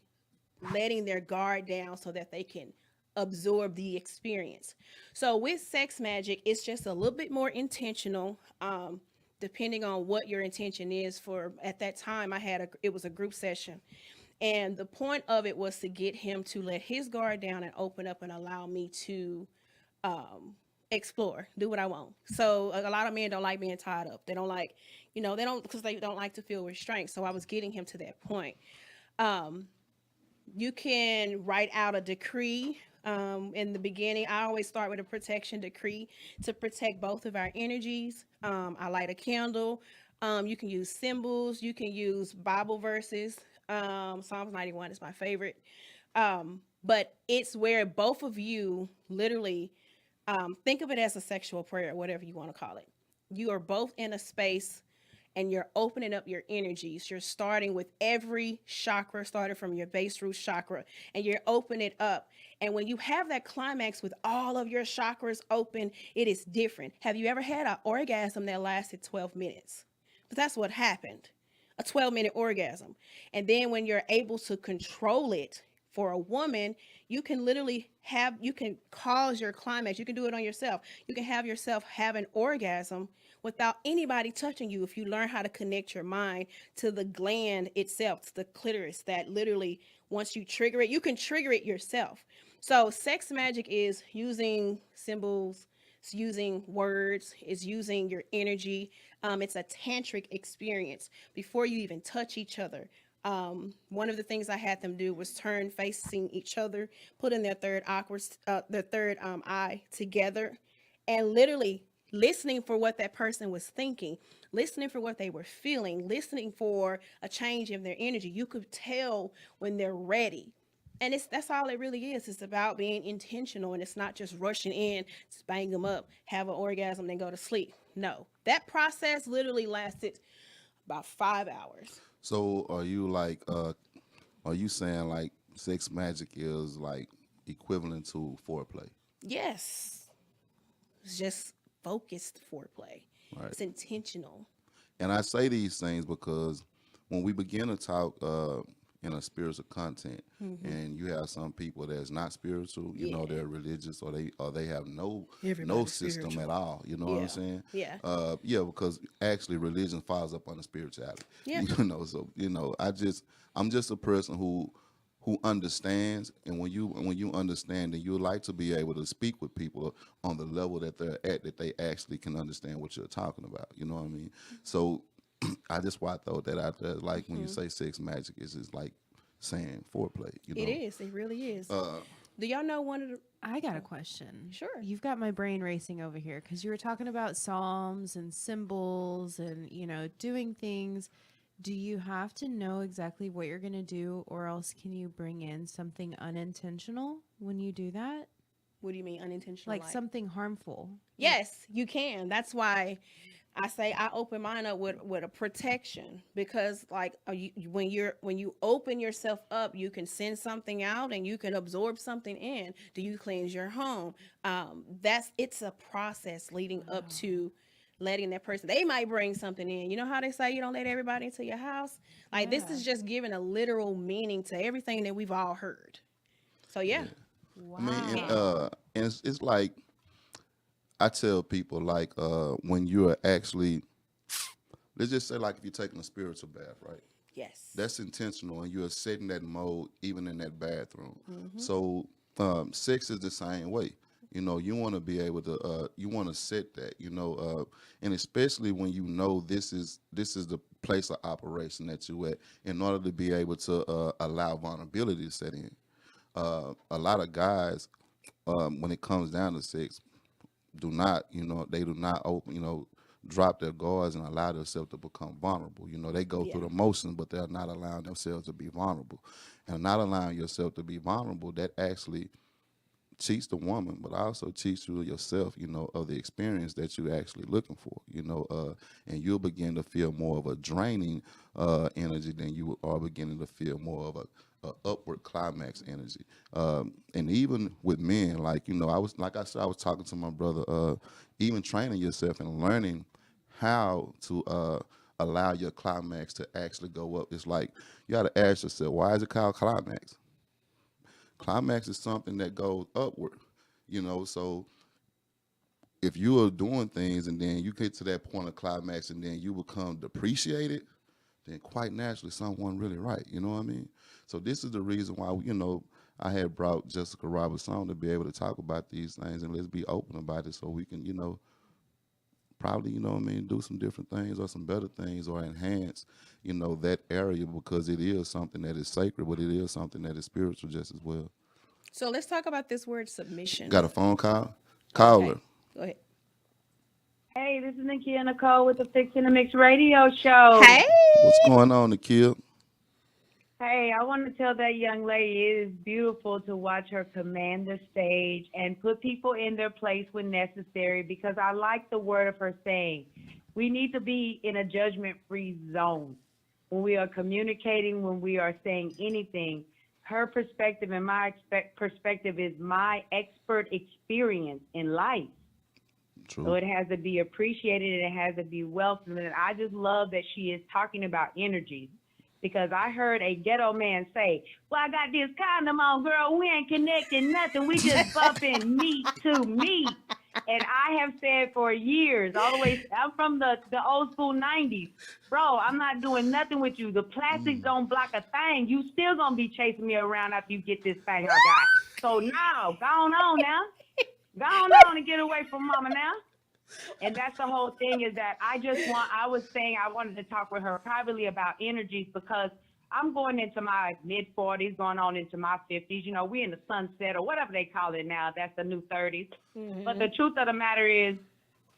letting their guard down so that they can absorb the experience. So with sex magic, it's just a little bit more intentional, depending on what your intention is. For at that time, it was a group session, and the point of it was to get him to let his guard down and open up and allow me to explore, do what I want. So a lot of men don't like being tied up. They don't like, because they don't like to feel restraint. So I was getting him to that point. You can write out a decree. In the beginning, I always start with a protection decree to protect both of our energies. I light a candle. You can use symbols. You can use Bible verses. Psalms 91 is my favorite. But it's where both of you literally think of it as a sexual prayer, whatever you want to call it. You are both in a space and you're opening up your energies. You're starting with every chakra, started from your base root chakra, and you're opening it up. And when you have that climax with all of your chakras open, it is different. Have you ever had an orgasm that lasted 12 minutes? But that's what happened, a 12-minute orgasm. And then when you're able to control it, for a woman, you can literally you can cause your climax. You can do it on yourself. You can have yourself have an orgasm without anybody touching you if you learn how to connect your mind to the gland itself, to the clitoris, that literally once you trigger it, you can trigger it yourself. So sex magic is using symbols, it's using words, it's using your energy. It's a tantric experience before you even touch each other. One of the things I had them do was turn facing each other, put in their third eye together, and literally listening for what that person was thinking, listening for what they were feeling, listening for a change in their energy. You could tell when they're ready. And that's all it really is. It's about being intentional, and it's not just rushing in, just bang them up, have an orgasm, then go to sleep. No, that process literally lasted about 5 hours. So are you saying like sex magic is like equivalent to foreplay? Yes, it's just focused foreplay. Right. It's intentional. And I say these things because when we begin to talk in a spiritual content, and you have some people that's not spiritual, you know, they're religious, or they have no system spiritual at all. You know what I'm saying? Yeah. Yeah, because actually religion falls up under spirituality. Yeah. You know, so I'm just a person who understands, and when you understand, then you like to be able to speak with people on the level that they're at, that they actually can understand what you're talking about. You know what I mean? So I just why I throw that out there. Like when you say sex magic, it's just like saying foreplay. You know? It is. It really is. Do y'all know one of the? I got a question. Sure. You've got my brain racing over here because you were talking about psalms and symbols and, doing things. Do you have to know exactly what you're going to do, or else can you bring in something unintentional when you do that? What do you mean unintentional? Like something harmful? Yes, you can. That's why I say I open mine up with a protection, because like when you open yourself up, you can send something out and you can absorb something in. Do you cleanse your home? It's a process leading up to letting that person. They might bring something in. You know how they say you don't let everybody into your house? Like this is just giving a literal meaning to everything that we've all heard. So yeah. Wow. I mean, and it's like I tell people, like when you're actually, let's just say, like if you're taking a spiritual bath, right? Yes. That's intentional, and you're setting that mode even in that bathroom. So sex is the same way. You know, you want to be able to, you want to set that, and especially when you know this is the place of operation that you at, in order to be able to allow vulnerability to set in. A lot of guys, when it comes down to sex, they do not open, drop their guards and allow themselves to become vulnerable. They go through the motions, but they're not allowing themselves to be vulnerable. And not allowing yourself to be vulnerable, that actually teach the woman, but I also teach you yourself, of the experience that you're actually looking for, and you'll begin to feel more of a draining energy than you are beginning to feel more of a upward climax energy. And even with men, I was talking to my brother, even training yourself and learning how to allow your climax to actually go up. It's like you got to ask yourself, why is it called climax? Climax is something that goes upward, so if you are doing things and then you get to that point of climax and then you become depreciated, then quite naturally someone really right. You know what I mean? So this is the reason why, I had brought Jessica Roberts on to be able to talk about these things, and let's be open about it so we can, probably, do some different things or some better things or enhance, that area, because it is something that is sacred, but it is something that is spiritual just as well. So let's talk about this word submission. Got a phone call? Call her. Go ahead. Hey, this is Nikia Nicole with the Fix in the Mix radio show. Hey. What's going on, Nikhil? Hey, I want to tell that young lady it is beautiful to watch her command the stage and put people in their place when necessary, because I like the word of her saying we need to be in a judgment-free zone when we are communicating, when we are saying anything. Her perspective and my perspective is my expert experience in life. True. So it has to be appreciated and it has to be welcomed. And I just love that she is talking about energies, because I heard a ghetto man say, well, I got this condom on, girl. We ain't connecting nothing. We just bumping meat to meat. And I have said for years, all the way, I'm from the old school 90s. Bro, I'm not doing nothing with you. The plastics don't block a thing. You still going to be chasing me around after you get this thing I got. So now, go on now. Go on and get away from mama now. And that's the whole thing, is that I was saying I wanted to talk with her privately about energies, because I'm going into my mid-40s, going on into my 50s. We in the sunset or whatever they call it now. That's the new 30s. Mm-hmm. But the truth of the matter is,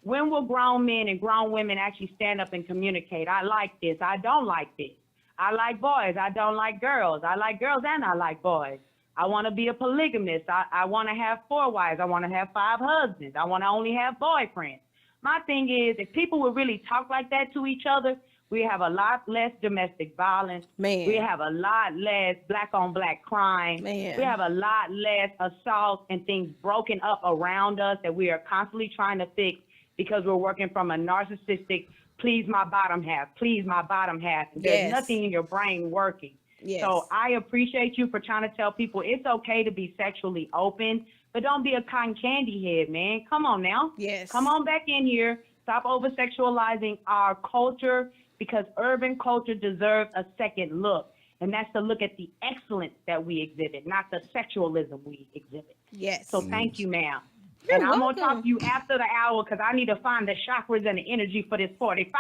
when will grown men and grown women actually stand up and communicate? I like this. I don't like this. I like boys. I don't like girls. I like girls and I like boys. I want to be a polygamist. I want to have 4 wives. I want to have 5 husbands. I want to only have boyfriends. My thing is, if people would really talk like that to each other, we have a lot less domestic violence. Man. We have a lot less black-on-black crime. Man. We have a lot less assault and things broken up around us that we are constantly trying to fix, because we're working from a narcissistic, please my bottom half, please my bottom half. There's nothing in your brain working. Yes. So I appreciate you for trying to tell people it's okay to be sexually open, but don't be a cotton candy head, man. Come on now. Yes. Come on back in here. Stop over-sexualizing our culture, because urban culture deserves a second look. And that's to look at the excellence that we exhibit, not the sexualism we exhibit. Yes. So thank you, ma'am. You're and I'm going welcome. to talk to you after the hour, because I need to find the chakras and the energy for this 45.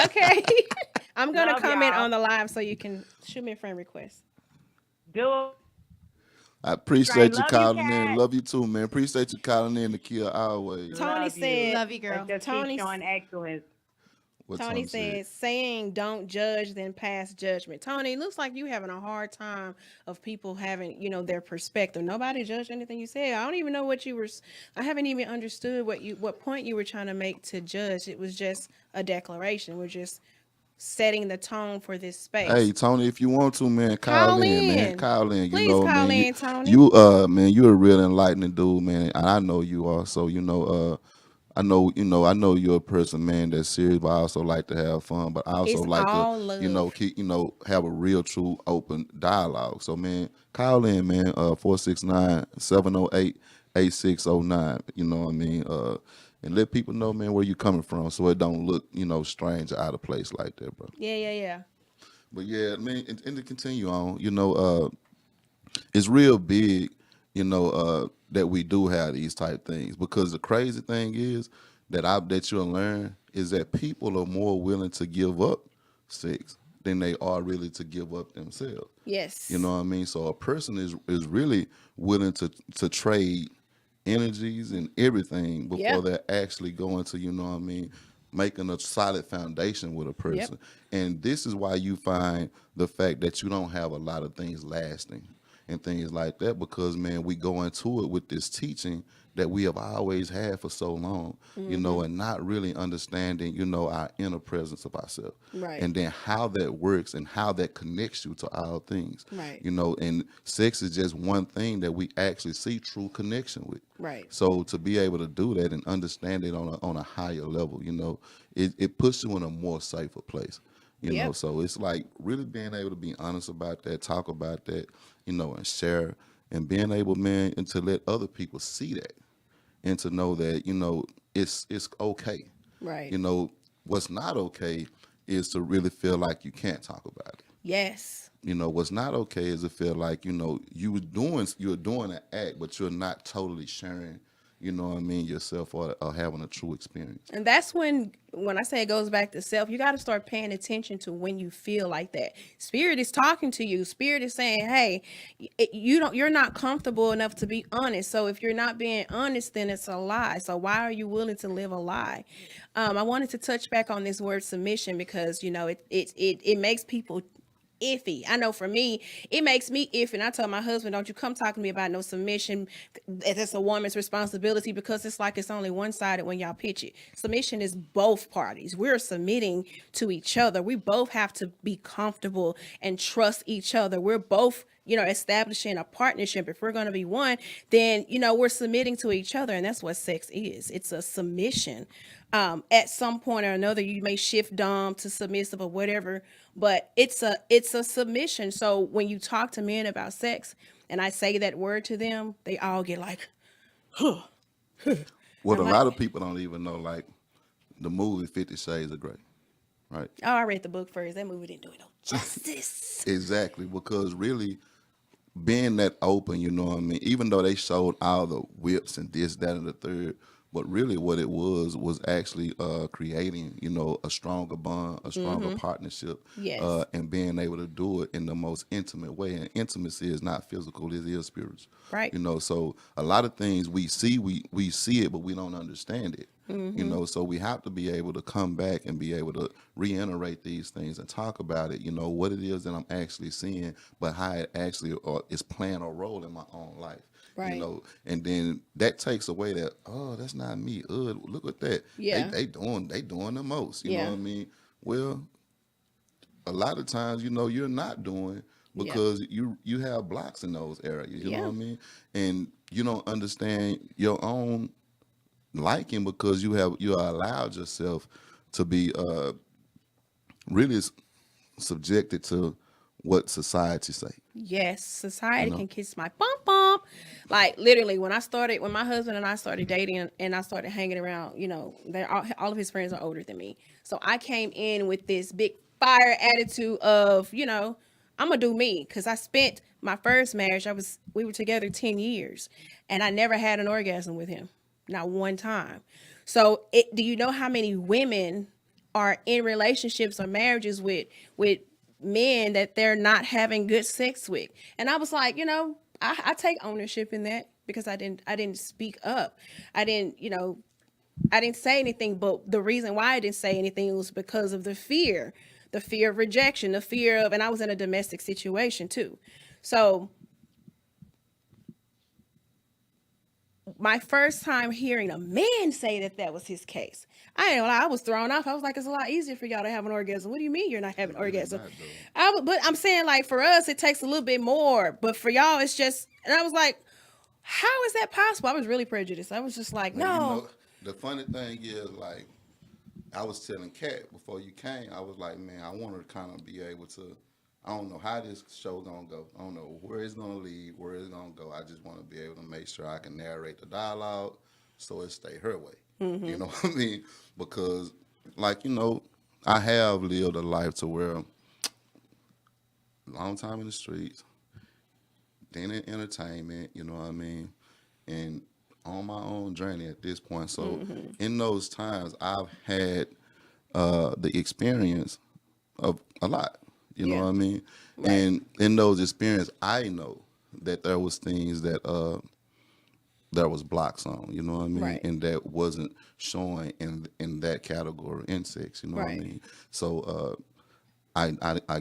Okay. I'm going to Love comment y'all. on the live so you can shoot me a friend request. Do it. I appreciate you Love you, calling in. Kat. Love you too, man. Appreciate you calling in, Nikhil, always. Tony Love said, you. Love you, girl. Let's just Tony keep showing excellence. What Tony said, saying don't judge, then pass judgment. Tony, it looks like you having a hard time of people having, their perspective. Nobody judged anything you said. I don't even know what you were. I haven't even understood what point you were trying to make to judge. It was just a declaration. We're just setting the tone for this space. Hey, Tony, if you want to, man, call in, man. Call in. Please call man, in, Tony. Man, you're a real enlightening dude, man. And I know you are. So, I know you're a person, man, that's serious, but I also like to have fun. But I also It's like all to, love. keep, have a real, true, open dialogue. So, man, call in, man, 469-708-8609. You know what I mean? And let people know, man, where you coming from, so it don't look, strange or out of place like that, bro. Yeah. But yeah, man, and to continue on, it's real big, that we do have these type things, because the crazy thing is that you'll learn is that people are more willing to give up sex than they are really to give up themselves. Yes. You know what I mean? So a person is really willing to trade energies and everything before they're actually going to, making a solid foundation with a person. And this is why you find the fact that you don't have a lot of things lasting. and things like that, because man, we go into it with this teaching that we have always had for so long, you know, and not really understanding, you know, our inner presence of ourselves. Right. And then how that works and how that connects you to all things. Right. You know, and sex is just one thing that we actually see true connection with. Right. So to be able to do that and understand it on a higher level, you know, it puts you in a more safer place. You know, Yep. so it's like really being able to be honest about that, talk about that, you know, and share, and being able, man, and to let other people see that, and to know that, you know, it's okay. Right. You know, what's not okay is to really feel like you can't talk about it. Yes. You know, what's not okay is to feel like, you know, you're doing an act, but you're not totally sharing, you know what I mean, yourself, or having a true experience. And that's when I say it goes back to self, you got to start paying attention to when you feel like that. Spirit is talking to you. Spirit is saying, hey, you're not comfortable enough to be honest. So if you're not being honest, then it's a lie. So why are you willing to live a lie? I wanted to touch back on this word submission, because, you know, it makes people iffy. I know for me, it makes me iffy. And I tell my husband, don't you come talk to me about no submission. That's a woman's responsibility, because it's like it's only one-sided when y'all pitch it. Submission is both parties. We're submitting to each other. We both have to be comfortable and trust each other. We're both, you know, establishing a partnership. If we're going to be one, then, you know, we're submitting to each other. And that's what sex is. It's a submission. At some point or another, you may shift dom to submissive or whatever, but it's a submission. So when you talk to men about sex and I say that word to them, they all get like, What I'm a like- lot of people don't even know, like the movie 50 Shades of Grey, right? oh, I read the book first. That movie didn't do it no justice. Exactly, because really being that open, you know what I mean, even though they showed all the whips and this, that, and the third, but really what it was actually creating, you know, a stronger bond, a stronger partnership, Yes. and being able to do it in the most intimate way. And intimacy is not physical, it is spiritual. Right. You know, so a lot of things we see it, but we don't understand it. You know, so we have to be able to come back and be able to reiterate these things and talk about it, you know, what it is that I'm actually seeing, but how it actually is playing a role in my own life. Right. You know, and then that takes away that, oh, that's not me. Look at that. Yeah. They doing the most. You Yeah. know what I mean? Well, a lot of times, you know, you're not doing, because you have blocks in those areas. You know what I mean? And you don't understand your own liking, because you allowed yourself to be really subjected to what society say. Yes, society You know? can kiss my bump bump. Like literally, when my husband and I started dating and I started hanging around, you know, all of his friends are older than me. So I came in with this big fire attitude of, you know, I'm gonna do me, because I spent my first marriage. We were together 10 years, and I never had an orgasm with him, not one time. So do you know how many women are in relationships or marriages with men that they're not having good sex with? And I was like, you know, I take ownership in that, because I didn't speak up. I didn't say anything. But the reason why I didn't say anything was because of the fear of rejection, the fear of, and I was in a domestic situation too. So my first time hearing a man say that was his case, I was thrown off. I was like, it's a lot easier for y'all to have an orgasm. What do you mean you're not having an orgasm? But I'm saying, like, for us, it takes a little bit more, but for y'all, it's just, and I was like, how is that possible? I was really prejudiced. I was just like, no. You know, the funny thing is, like, I was telling Kat before you came, I was like, man, I want to kind of be able to, I don't know how this show gonna go. I don't know where it's gonna lead, where it's gonna go. I just want to be able to make sure I can narrate the dialogue so it stay her way. You know what I mean? Because, like, you know, I have lived a life to where long time in the streets, then in entertainment, you know what I mean, and on my own journey at this point. So in those times, I've had the experience of a lot. You know what I mean? Right. And in those experiences, I know that there was things that there was blocks on, you know what I mean? Right. And that wasn't showing in that category in sex, you know what I mean? So I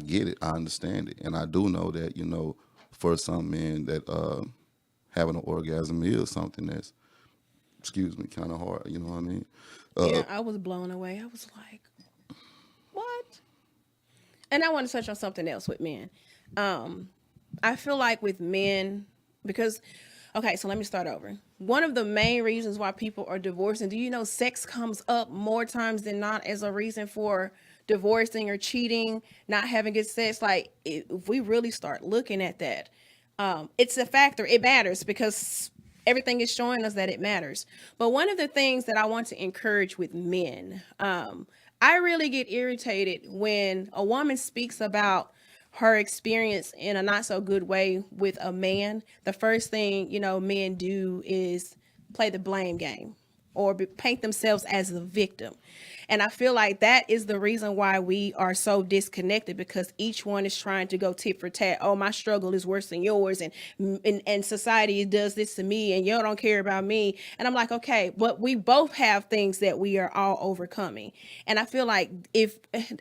get it, I understand it, and I do know that, you know, for some men that having an orgasm is something that's, excuse me, kind of hard. You know what I mean? Yeah, I was blown away. I was like, what? And I want to touch on something else with men. I feel like with men, because, okay, so let me start over. One of the main reasons why people are divorcing, do you know sex comes up more times than not as a reason for divorcing or cheating, not having good sex? Like, if we really start looking at that, it's a factor. It matters because everything is showing us that it matters. But one of the things that I want to encourage with men, I really get irritated when a woman speaks about her experience in a not so good way with a man. The first thing, men do is play the blame game or paint themselves as the victim. And I feel like that is the reason why we are so disconnected, because each one is trying to go tit for tat. Oh, my struggle is worse than yours. And society does this to me and you don't care about me. And I'm like, okay, but we both have things that we are all overcoming. And I feel like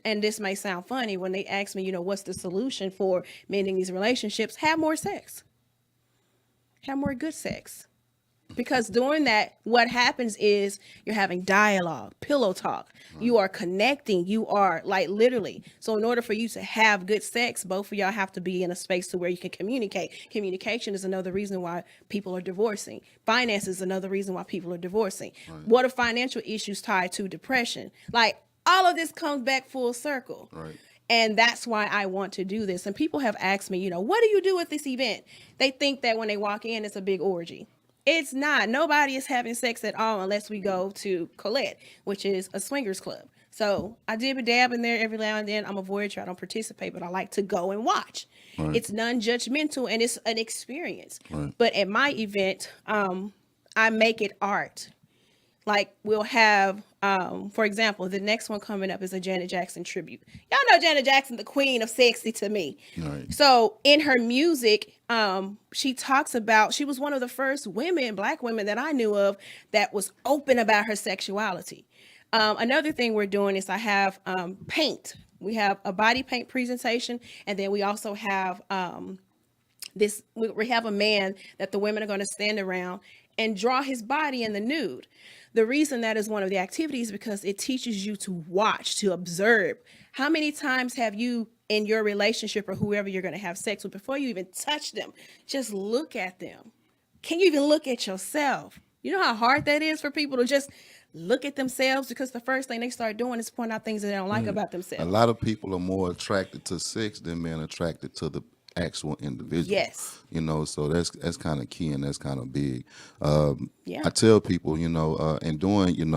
and this may sound funny when they ask me, what's the solution for mending these relationships? Have more sex. Have more good sex. Because doing that, what happens is you're having dialogue, pillow talk. You are connecting. You are like literally. So in order for you to have good sex, both of y'all have to be in a space to where you can communicate. Communication is another reason why people are divorcing. Finance is another reason why people are divorcing. Right. What are financial issues tied to depression? Like all of this comes back full circle. Right. And that's why I want to do this. And people have asked me, what do you do at this event? They think that when they walk in, it's a big orgy. It's not. Nobody is having sex at all unless we go to Colette, which is a swingers club. So I dib a dab in there every now and then. I'm a voyeur. I don't participate, but I like to go and watch. Right. It's non-judgmental and it's an experience. Right. But at my event, I make it art. Like we'll have, for example, the next one coming up is a Janet Jackson tribute. Y'all know Janet Jackson, the queen of sexy to me. Right. So in her music, she talks about, she was one of the first women, Black women that I knew of that was open about her sexuality. Another thing we're doing is I have paint. We have a body paint presentation. And then we also have we have a man that the women are going to stand around and draw his body in the nude. The reason that is one of the activities because it teaches you to watch, to observe. How many times have you in your relationship or whoever you're going to have sex with, before you even touch them, just look at them? Can you even look at yourself? You know how hard that is for people to just look at themselves, because the first thing they start doing is point out things that they don't like about themselves. A lot of people are more attracted to sex than men attracted to the actual individual. Yes. So that's kind of key and that's kind of big. I tell people, and doing,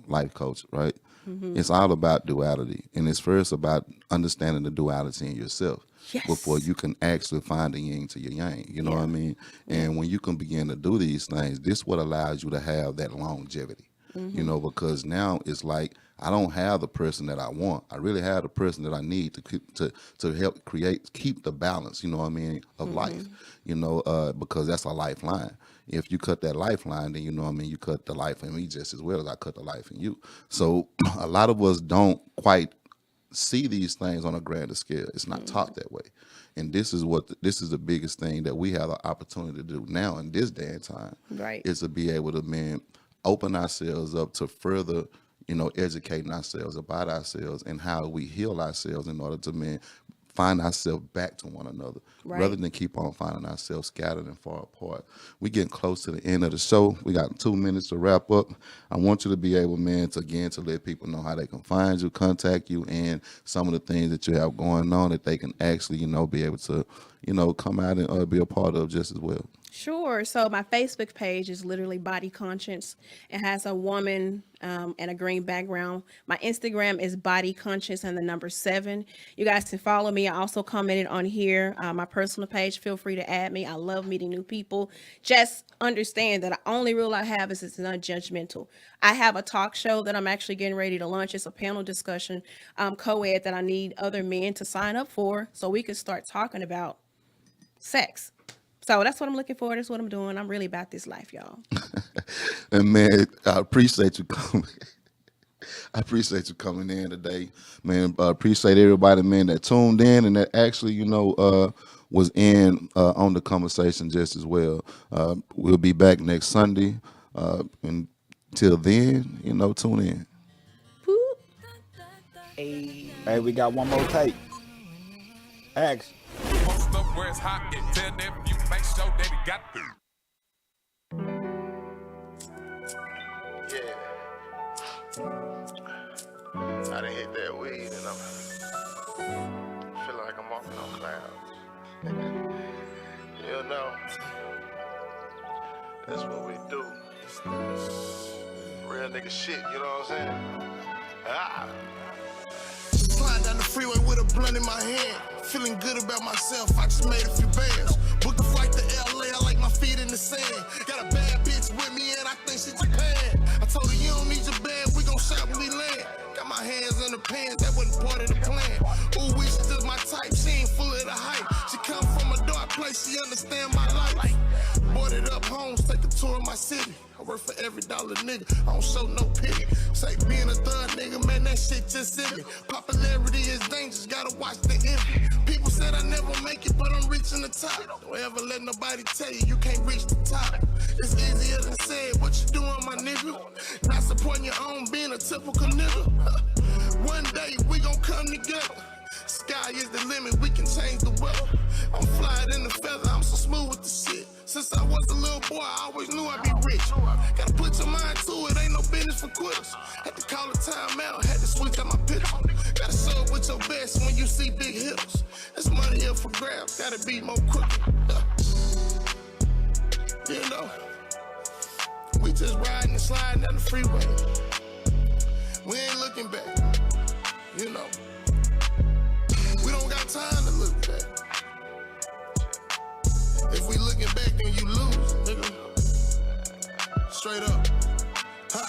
life coach, right? Mm-hmm. It's all about duality. And it's first about understanding the duality in yourself. Yes. Before you can actually find the yin to your yang. You know what I mean? And when you can begin to do these things, this is what allows you to have that longevity. Mm-hmm. Because now it's like, I don't have the person that I want. I really have the person that I need to help keep the balance, of life, because that's a lifeline. If you cut that lifeline, then, you cut the life in me just as well as I cut the life in you. So a lot of us don't quite see these things on a grander scale. It's not taught that way. And this is the biggest thing that we have the opportunity to do now in this day and time. Right. Is to be able to, open ourselves up to further, educating ourselves about ourselves and how we heal ourselves in order to find ourselves back to one another, rather than keep on finding ourselves scattered and far apart. We're getting close to the end of the show. We got 2 minutes to wrap up. I want you to be able, to let people know how they can find you, contact you, and some of the things that you have going on that they can actually, be able to, come out and be a part of just as well. Sure. So my Facebook page is literally Body Conscience. It has a woman and a green background. My Instagram is Body Conscience and the number 7. You guys can follow me. I also commented on here. My personal page, feel free to add me. I love meeting new people. Just understand that the only rule I have is it's not judgmental. I have a talk show that I'm actually getting ready to launch. It's a panel discussion, co-ed, that I need other men to sign up for so we can start talking about sex. So that's what I'm looking for. That's what I'm doing. I'm really about this life, y'all. And I appreciate you coming. I appreciate you coming in today, man. Appreciate everybody, man, that tuned in and that actually, was in on the conversation just as well. We'll be back next Sunday. Until then, tune in. Hey, we got one more tape. Action. Post up where it's hot and tell them you make sure that he got through. Yeah. I done hit that weed and I'm feeling like I'm walking on clouds. That's what we do. Real nigga shit, you know what I'm saying? Slide down the freeway with a blunt in my hand. Feeling good about myself, I just made a few bands. Booked a flight to LA, I like my feet in the sand. Got a bad bitch with me and I think she Japan. I told her you don't need your bag, we gon' shop when we land. Got my hands in the pants, that wasn't part of the plan. Ooh, we she just my type, she ain't full of the hype. She come from a dark place, she understand my life. Boarded up homes, take a tour of my city. I work for every dollar, nigga. I don't show no pity. Say being a thug, nigga, man, that shit just in me. Popularity is dangerous, gotta watch the envy. People said I never make it, but I'm reaching the top. Don't ever let nobody tell you you can't reach the top. It's easier than said, what you doing, my nigga? Not supporting your own, being a typical nigga. One day we gon' come together. Sky is the limit, we can change the weather. I'm flying in the feather, I'm so smooth with the shit. Since I was a little boy, I always knew I'd be rich. Gotta put your mind to it, ain't no business for quitters. Had to call a time out, had to switch up my picture. Gotta show up with your best when you see big hitters. There's money here for grabs, gotta be more quicker. You know, we just riding and sliding down the freeway. We ain't looking back, you know. We don't got time to look back. If we looking back, then you lose, nigga. Straight up. Ha.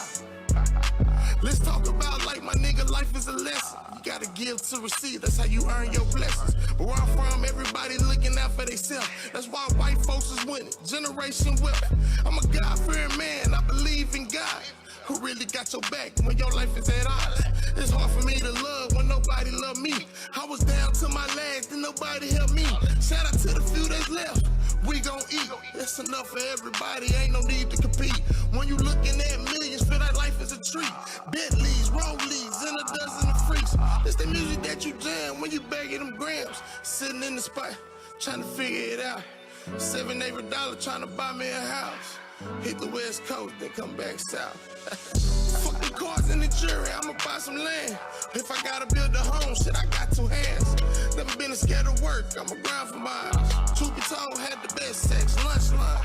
Let's talk about like my nigga, life is a lesson. You gotta give to receive, that's how you earn your blessings. But where I'm from, everybody looking out for themselves. That's why white folks is winning, generation wealth. I'm a God-fearing man, I believe in God. Who really got your back when your life is at odds? It's hard for me to love when nobody love me. I was down to my last and nobody helped me. Shout out to the few that's left. We gon' eat. It's enough for everybody, ain't no need to compete. When you looking at millions, feel like life is a treat. Bentleys, Rollies, and a dozen of freaks. It's the music that you jam when you bagging them grams. Sitting in the spot, trying to figure it out. $7-8 trying to buy me a house. Hit the West Coast, then come back south. Fuck the cars and the jury, I'ma buy some land. If I gotta build a home, shit, I got 2 hands. Never been scared of work, I'ma grind for mine. Truth be told, had the best sex, lunch line.